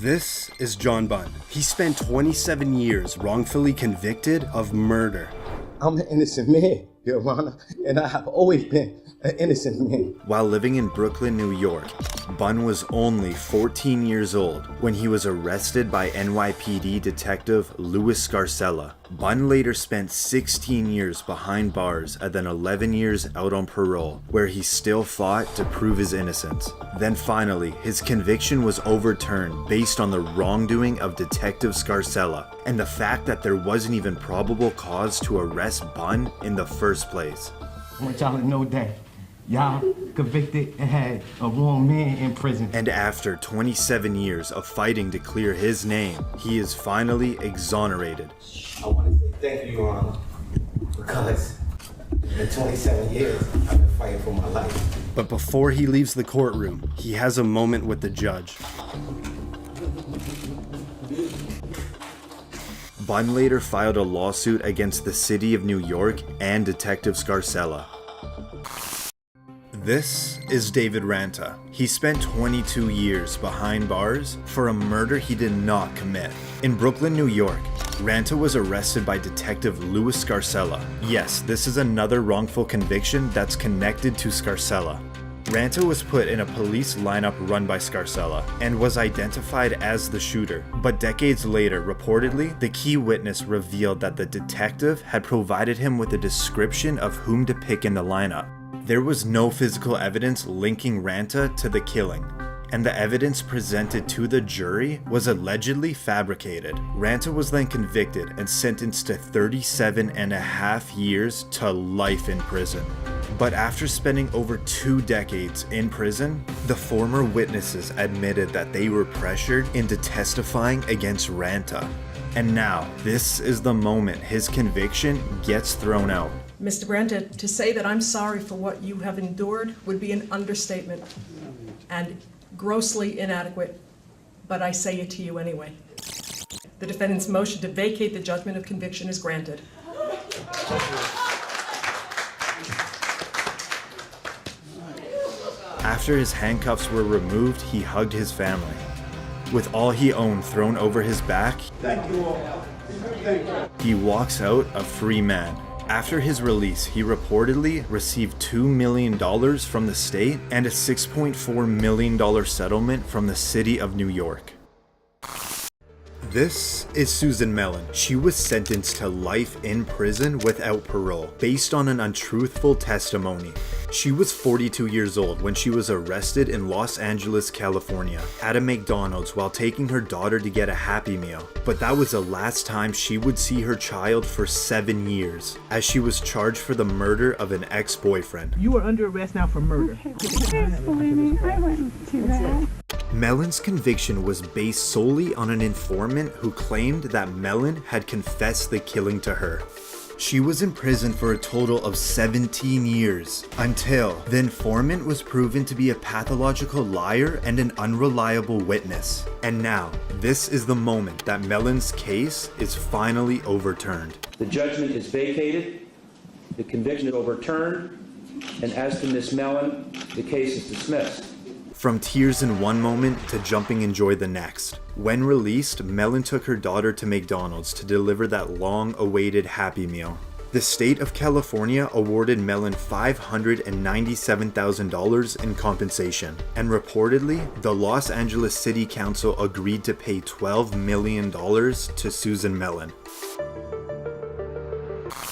This is John Bunn. He spent 27 years wrongfully convicted of murder. I'm an innocent man, Your Honor, and I have always been an innocent man. While living in Brooklyn, New York, Bunn was only 14 years old when he was arrested by NYPD detective Louis Scarcella. Bunn later spent 16 years behind bars and then 11 years out on parole, where he still fought to prove his innocence. Then finally, his conviction was overturned based on the wrongdoing of Detective Scarcella and the fact that there wasn't even probable cause to arrest Bunn in the first place. I want y'all to know that y'all convicted and had a wrong man in prison. And after 27 years of fighting to clear his name, he is finally exonerated. I want to say thank you, Your Honor, because in 27 years, I've been fighting for my life. But before he leaves the courtroom, he has a moment with the judge. Bunn later filed a lawsuit against the city of New York and Detective Scarcella. This is David Ranta. He spent 22 years behind bars for a murder he did not commit. In Brooklyn, New York, Ranta was arrested by Detective Louis Scarcella. Yes, this is another wrongful conviction that's connected to Scarcella. Ranta was put in a police lineup run by Scarcella and was identified as the shooter. But decades later, reportedly, the key witness revealed that the detective had provided him with a description of whom to pick in the lineup. There was no physical evidence linking Ranta to the killing, and the evidence presented to the jury was allegedly fabricated. Ranta was then convicted and sentenced to 37.5 years to life in prison. But after spending over 2 decades in prison, the former witnesses admitted that they were pressured into testifying against Ranta. And now, this is the moment his conviction gets thrown out. Mr. Ranta, to say that I'm sorry for what you have endured would be an understatement and grossly inadequate, but I say it to you anyway. The defendant's motion to vacate the judgment of conviction is granted. After his handcuffs were removed, he hugged his family. With all he owned thrown over his back, Thank you all. Thank you. he walks out a free man. After his release, he reportedly received $2 million from the state and a $6.4 million settlement from the city of New York. This is Susan Mellon. She was sentenced to life in prison without parole based on an untruthful testimony. She was 42 years old when she was arrested in Los Angeles, California, at a McDonald's while taking her daughter to get a Happy Meal. But that was the last time she would see her child for 7 years, as she was charged for the murder of an ex-boyfriend. You are under arrest now for murder. Please believe me, I wouldn't do that. Mellon's conviction was based solely on an informant who claimed that Mellon had confessed the killing to her. She was in prison for a total of 17 years, until the informant was proven to be a pathological liar and an unreliable witness. And now, this is the moment that Mellon's case is finally overturned. The judgment is vacated, the conviction is overturned, and as to Ms. Mellon, the case is dismissed. From tears in one moment to jumping in joy the next. When released, Mellon took her daughter to McDonald's to deliver that long-awaited Happy Meal. The state of California awarded Mellon $597,000 in compensation, and reportedly, the Los Angeles City Council agreed to pay $12 million to Susan Mellon.